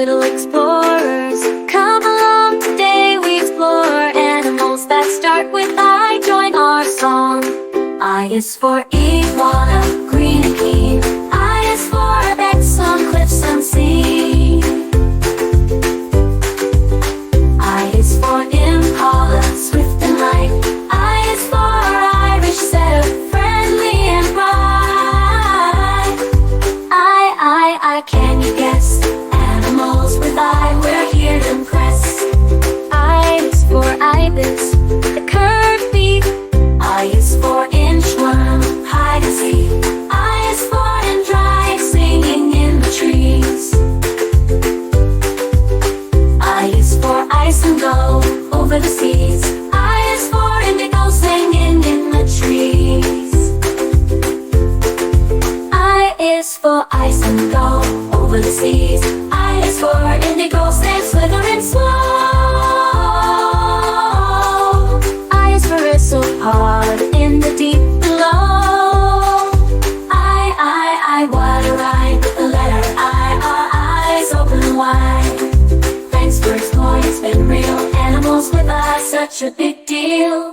little explorers. Come along, today we explore animals that start with I. Join our song. I is for iguana, green and keen. I is for Ibex on cliffs unseen. I is for Impala, swift and light. I is for Irish setter, friendly and bright. I, can you guess? Animals with I, we're here to impress. I is for Ibis, the curved beak. I is for enchant, hide and seek. I is for dry, singing in the trees. I is for ice and go over the seas. I is for indigo, singing in the trees. I is for ice and go over the seas. I is for indigo, stand slithering slow. I is for whistle hard in the deep below. I, what a rhyme with the letter I. Our eyes open wide. Thanks for exploring, it's been real. Animals with us, such a big deal.